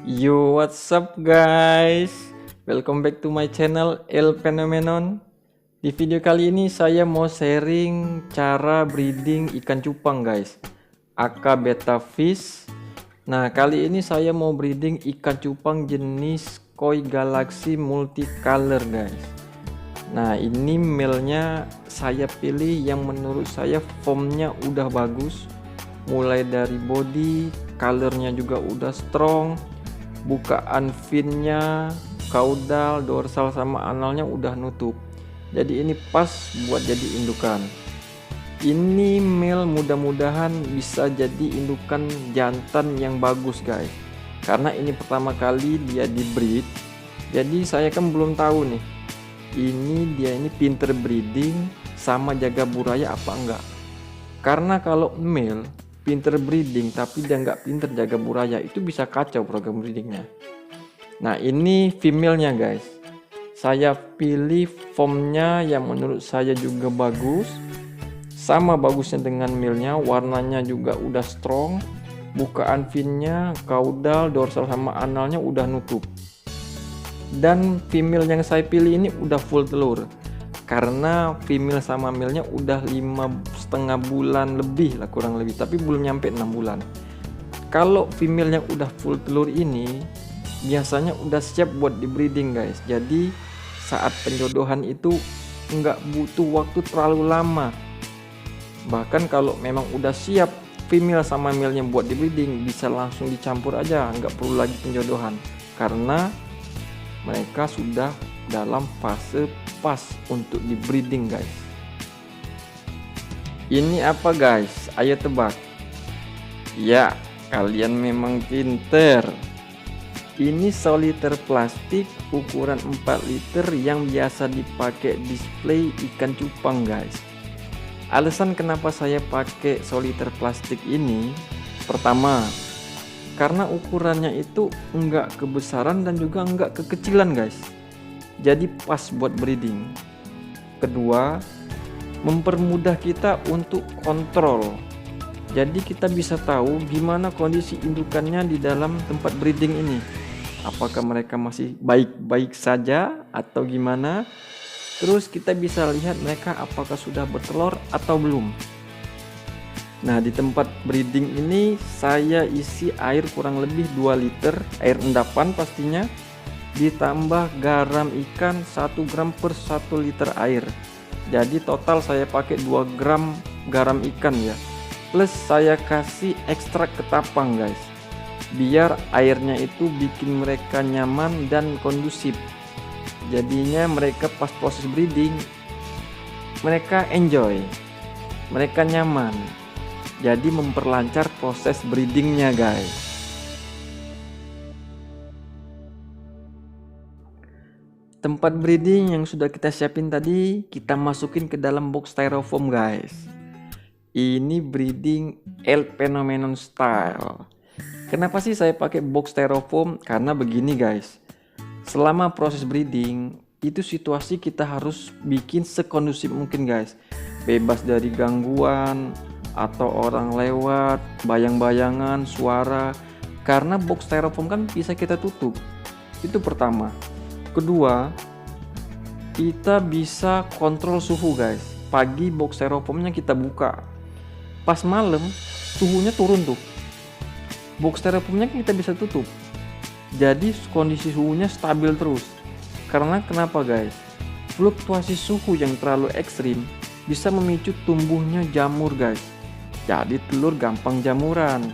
Yo, what's up guys? Welcome back to my channel El Phenomenon. Di video kali ini saya mau sharing cara breeding ikan cupang guys, aka betta fish. Nah, kali ini saya mau breeding ikan cupang jenis koi galaxy multicolor guys. Nah, ini male-nya saya pilih yang menurut saya formnya udah bagus. Mulai dari body, colornya juga udah strong, bukaan finnya, caudal, dorsal sama analnya udah nutup. Jadi ini pas buat jadi indukan. Ini male mudah-mudahan bisa jadi indukan jantan yang bagus guys. Karena ini pertama kali dia di breed. Jadi saya kan belum tahu nih. Dia pinter breeding sama jaga buraya apa enggak. Karena kalau male pinter breeding tapi dia nggak pinter jaga buraya, itu bisa kacau program breedingnya. Nah, ini female-nya guys. Saya pilih formnya yang menurut saya juga bagus, sama bagusnya dengan male-nya. Warnanya juga udah strong, bukaan finnya, caudal, dorsal sama analnya udah nutup. Dan female yang saya pilih ini udah full telur, karena female sama male-nya udah 5,5 bulan lebih lah, kurang lebih, tapi belum nyampe 6 bulan. Kalau female-nya udah full telur ini biasanya udah siap buat di breeding guys. Jadi saat penjodohan itu nggak butuh waktu terlalu lama. Bahkan kalau memang udah siap female sama male-nya buat di breeding, bisa langsung dicampur aja, nggak perlu lagi penjodohan, karena mereka sudah dalam fase pas untuk di breeding guys. Ini apa guys? Ayo tebak. Ya, kalian memang pinter. Ini soliter plastik ukuran 4 liter yang biasa dipakai display ikan cupang guys. Alasan kenapa saya pakai soliter plastik ini, pertama, karena ukurannya itu enggak kebesaran dan juga enggak kekecilan guys. Jadi pas buat breeding. Kedua, mempermudah kita untuk kontrol. Jadi kita bisa tahu gimana kondisi indukannya di dalam tempat breeding ini. Apakah mereka masih baik-baik saja atau gimana? Terus kita bisa lihat mereka apakah sudah bertelur atau belum. Nah, di tempat breeding ini saya isi air kurang lebih 2 liter, air endapan pastinya, ditambah garam ikan 1 gram per 1 liter air. Jadi total saya pakai 2 gram garam ikan ya. Plus saya kasih ekstrak ketapang guys. Biar airnya itu bikin mereka nyaman dan kondusif. Jadinya mereka pas proses breeding mereka enjoy, mereka nyaman. Jadi memperlancar proses breedingnya guys. Tempat breeding yang sudah kita siapin tadi kita masukin ke dalam box styrofoam guys. Ini breeding El Phenomenon style. Kenapa sih saya pakai box styrofoam? Karena begini guys, selama proses breeding itu situasi kita harus bikin sekondusif mungkin guys. Bebas dari gangguan atau orang lewat, bayang-bayangan, suara. Karena box styrofoam kan bisa kita tutup. Itu pertama. Kedua, kita bisa kontrol suhu guys. Pagi box styrofoamnya kita buka, pas malam suhunya turun tuh. Box styrofoamnya kita bisa tutup. Jadi kondisi suhunya stabil terus. Karena kenapa guys? Fluktuasi suhu yang terlalu ekstrim bisa memicu tumbuhnya jamur guys. Jadi telur gampang jamuran.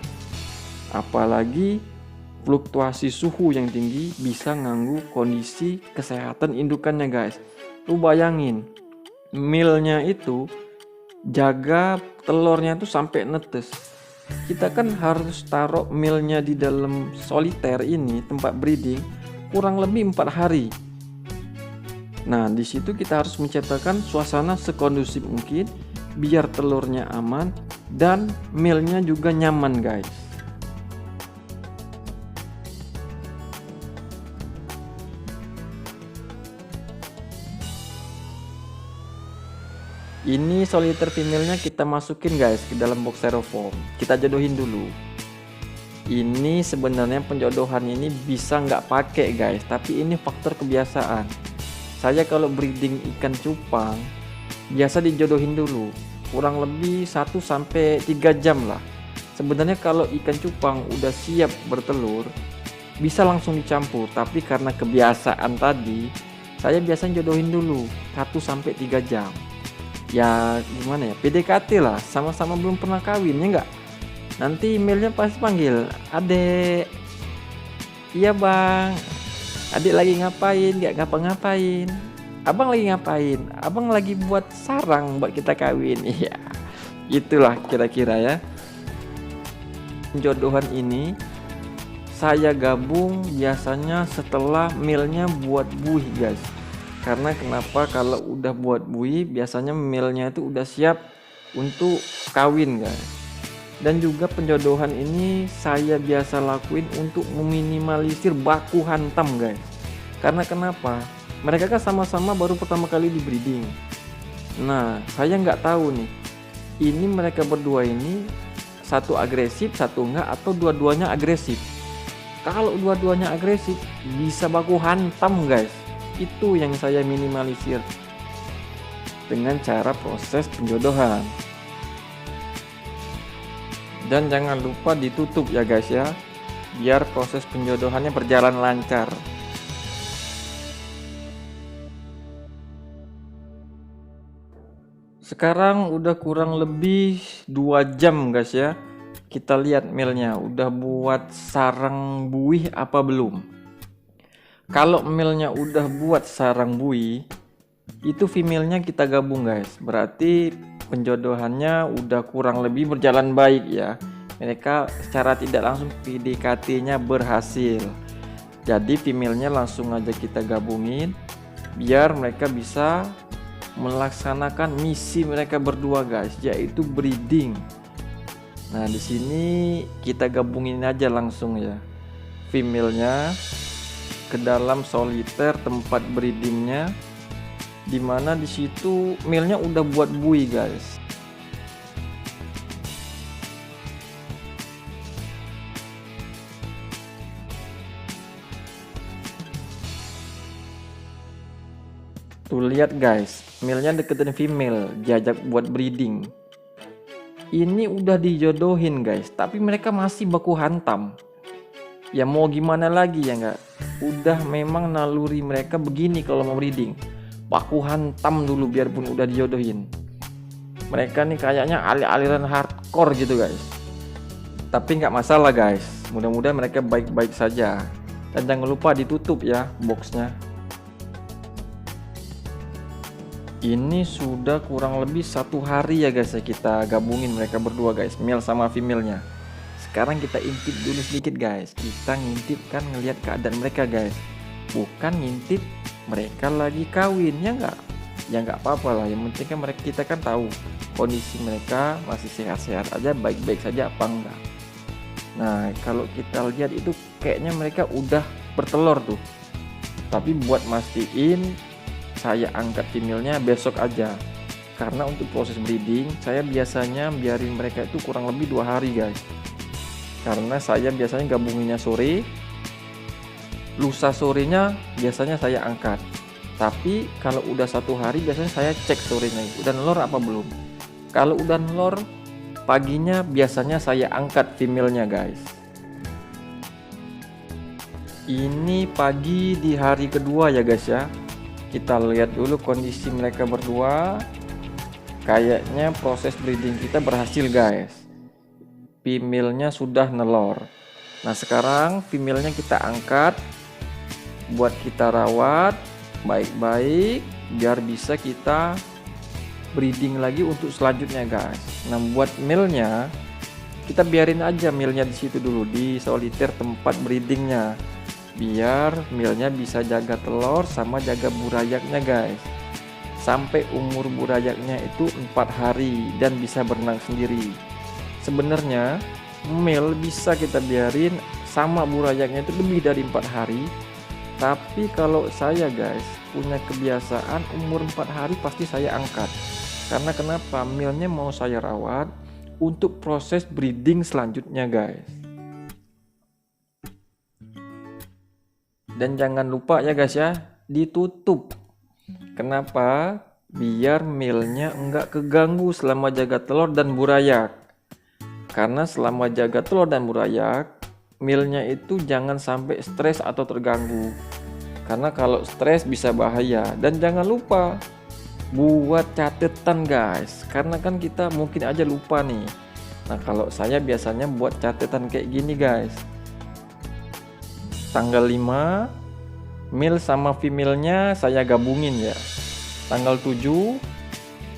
Apalagi fluktuasi suhu yang tinggi bisa ganggu kondisi kesehatan indukannya guys. Lu bayangin, male-nya itu jaga telurnya tuh sampai netes. Kita kan harus taruh male-nya di dalam soliter ini, tempat breeding, kurang lebih 4 hari. Nah, di situ kita harus menciptakan suasana sekondusif mungkin biar telurnya aman dan male-nya juga nyaman guys. Ini soliter female-nya kita masukin guys ke dalam box styrofoam. Kita jodohin dulu. Ini sebenarnya penjodohan ini bisa nggak pakai guys, tapi ini faktor kebiasaan. Saya kalau breeding ikan cupang biasa dijodohin dulu, kurang lebih 1-3 jam lah. Sebenarnya kalau ikan cupang udah siap bertelur bisa langsung dicampur, tapi karena kebiasaan tadi saya biasanya jodohin dulu 1-3 jam. Ya gimana ya, PDKT lah, sama-sama belum pernah kawin ya enggak. Nanti emailnya pasti panggil, adek, iya bang, adik lagi ngapain? Gak ngapa-ngapain. Abang lagi ngapain? Abang lagi buat sarang buat kita kawin. Iya, itulah kira-kira ya. Penjodohan ini saya gabung biasanya setelah male-nya buat buih guys. Karena kenapa, kalau udah buat buih biasanya male-nya itu udah siap untuk kawin guys. Dan juga penjodohan ini saya biasa lakuin untuk meminimalisir baku hantam guys. Karena kenapa? Mereka kan sama-sama baru pertama kali di breeding. Nah, saya nggak tahu nih, ini mereka berdua ini satu agresif, satu enggak, atau dua-duanya agresif. Kalau dua-duanya agresif bisa baku hantam guys. Itu yang saya minimalisir dengan cara proses penjodohan. Dan jangan lupa ditutup ya guys ya, biar proses penjodohannya berjalan lancar. Sekarang udah kurang lebih 2 jam guys ya. Kita lihat male-nya udah buat sarang buih apa belum. Kalau male-nya udah buat sarang buih, itu female-nya kita gabung guys. Berarti penjodohannya udah kurang lebih berjalan baik ya. Mereka secara tidak langsung PDKT-nya berhasil. Jadi female-nya langsung aja kita gabungin biar mereka bisa melaksanakan misi mereka berdua guys, yaitu breeding. Nah, di sini kita gabungin aja langsung ya female-nya ke dalam soliter tempat breedingnya, dimana disitu male-nya udah buat buih guys. Tuh lihat guys, male-nya deketin female, diajak buat breeding. Ini udah dijodohin guys, tapi mereka masih baku hantam. Ya mau gimana lagi ya enggak? Udah memang naluri mereka begini kalau mau breeding. Baku hantam dulu biarpun udah dijodohin. Mereka nih kayaknya aliran hardcore gitu guys. Tapi nggak masalah guys, mudah-mudahan mereka baik-baik saja. Dan jangan lupa ditutup ya boxnya. Ini sudah kurang lebih 1 hari ya guys ya kita gabungin mereka berdua guys, male sama female-nya. Sekarang kita intip dulu sedikit guys. Kita ngintip kan ngelihat keadaan mereka guys, bukan ngintip mereka lagi kawin ya enggak. Ya nggak apa-apa lah, yang penting kan mereka, kita kan tahu kondisi mereka masih sehat-sehat aja, baik-baik saja apa enggak. Nah kalau kita lihat itu kayaknya mereka udah bertelur tuh. Tapi buat mastiin saya angkat female-nya besok aja, karena untuk proses breeding saya biasanya biarin mereka itu kurang lebih 2 hari guys. Karena saya biasanya gabunginnya sore, lusa sorenya biasanya saya angkat. Tapi kalau udah 1 hari biasanya saya cek sorenya udah nelor apa belum. Kalau udah nelor paginya biasanya saya angkat female-nya guys. Ini pagi di hari kedua ya guys ya. Kita lihat dulu kondisi mereka berdua. Kayaknya proses breeding kita berhasil guys. Female-nya sudah nelor. Nah sekarang female-nya kita angkat buat kita rawat baik-baik biar bisa kita breeding lagi untuk selanjutnya guys. Nah buat male-nya kita biarin aja male-nya di situ dulu di soliter tempat breedingnya, biar male-nya bisa jaga telur sama jaga burayaknya guys, sampai umur burayaknya itu 4 hari dan bisa berenang sendiri. Sebenarnya male bisa kita biarin sama burayaknya itu lebih dari 4 hari, tapi kalau saya guys punya kebiasaan umur 4 hari pasti saya angkat. Karena kenapa? Mealnya mau saya rawat untuk proses breeding selanjutnya guys. Dan jangan lupa ya guys ya, ditutup. Kenapa? Biar mealnya enggak keganggu selama jaga telur dan burayak. Karena selama jaga telur dan burayak, mealnya itu jangan sampai stres atau terganggu. Karena kalau stres bisa bahaya. Dan jangan lupa buat catatan guys, karena kan kita mungkin aja lupa nih. Nah kalau saya biasanya buat catatan kayak gini guys. Tanggal 5 male sama female-nya saya gabungin ya. Tanggal 7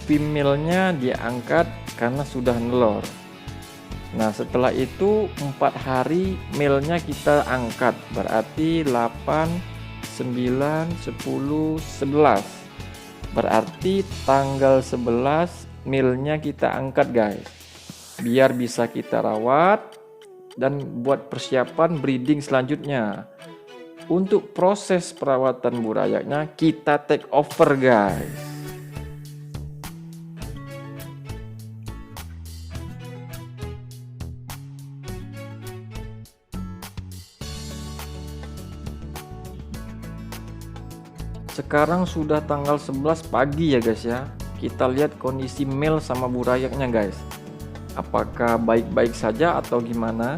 female-nya dia angkat karena sudah nelor. Nah setelah itu 4 hari male-nya kita angkat, berarti 8, 9, 10, 11. Berarti tanggal 11 male-nya kita angkat guys, biar bisa kita rawat dan buat persiapan breeding selanjutnya. Untuk proses perawatan burayaknya kita take over guys. Sekarang sudah tanggal 11 pagi ya guys ya. Kita lihat kondisi male sama burayaknya guys. Apakah baik-baik saja atau gimana?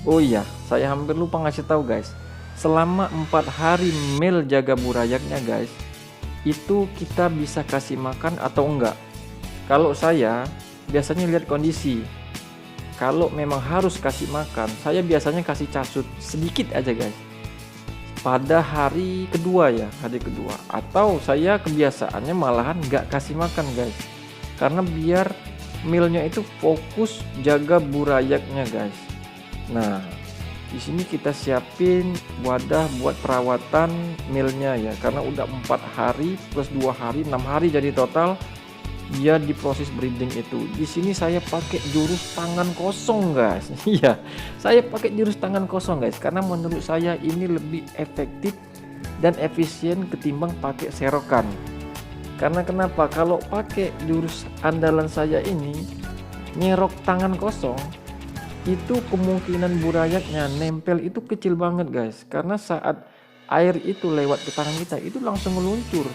Oh iya, saya hampir lupa ngasih tahu guys. Selama 4 hari male jaga burayaknya guys, itu kita bisa kasih makan atau enggak. Kalau saya biasanya lihat kondisi. Kalau memang harus kasih makan, saya biasanya kasih casut sedikit aja guys. Pada hari kedua ya, hari kedua. Atau saya kebiasaannya malahan nggak kasih makan guys. Karena biar male-nya itu fokus jaga burayaknya guys. Nah, di sini kita siapin wadah buat perawatan male-nya ya, karena udah 4 hari plus 2 hari 6 hari jadi total dia diproses breeding itu. Di sini saya pakai jurus tangan kosong guys. Iya, saya pakai jurus tangan kosong guys, karena menurut saya ini lebih efektif dan efisien ketimbang pakai serokan. Karena kenapa? Kalau pakai jurus andalan saya ini, nyerok tangan kosong, itu kemungkinan burayaknya nempel itu kecil banget guys. Karena saat air itu lewat ke tangan kita, itu langsung meluncur.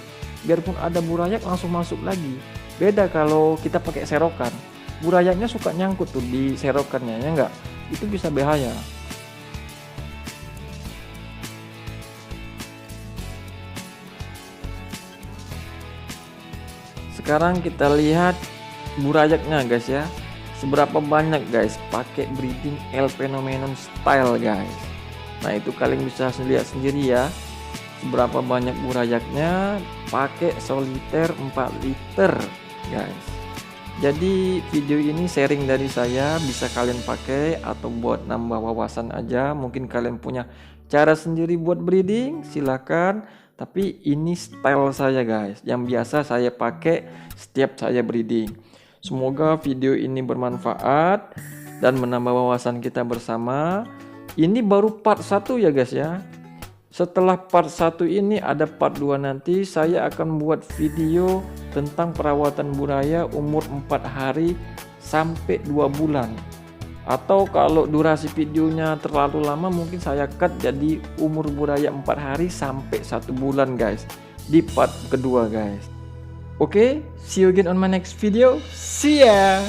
Biarpun ada burayak langsung masuk lagi. Beda kalau kita pakai serokan, burayaknya suka nyangkut tuh di serokannya, ya enggak? Itu bisa bahaya. Sekarang kita lihat burayaknya guys ya, seberapa banyak guys pakai breeding El Phenomenon style guys. Nah itu kalian bisa lihat sendiri ya, seberapa banyak burayaknya pakai soliter 4 liter guys. Jadi video ini sharing dari saya, bisa kalian pakai atau buat nambah wawasan aja. Mungkin kalian punya cara sendiri buat breeding, silakan. Tapi ini style saya guys, yang biasa saya pakai setiap saya breeding. Semoga video ini bermanfaat dan menambah wawasan kita bersama. Ini baru part 1 ya guys ya. Setelah part 1 ini ada part 2 nanti, saya akan buat video tentang perawatan buraya umur 4 hari sampai 2 bulan. Atau kalau durasi videonya terlalu lama, mungkin saya cut jadi umur buraya 4 hari sampai 1 bulan guys, di part kedua guys. Oke, see you again on my next video. See ya.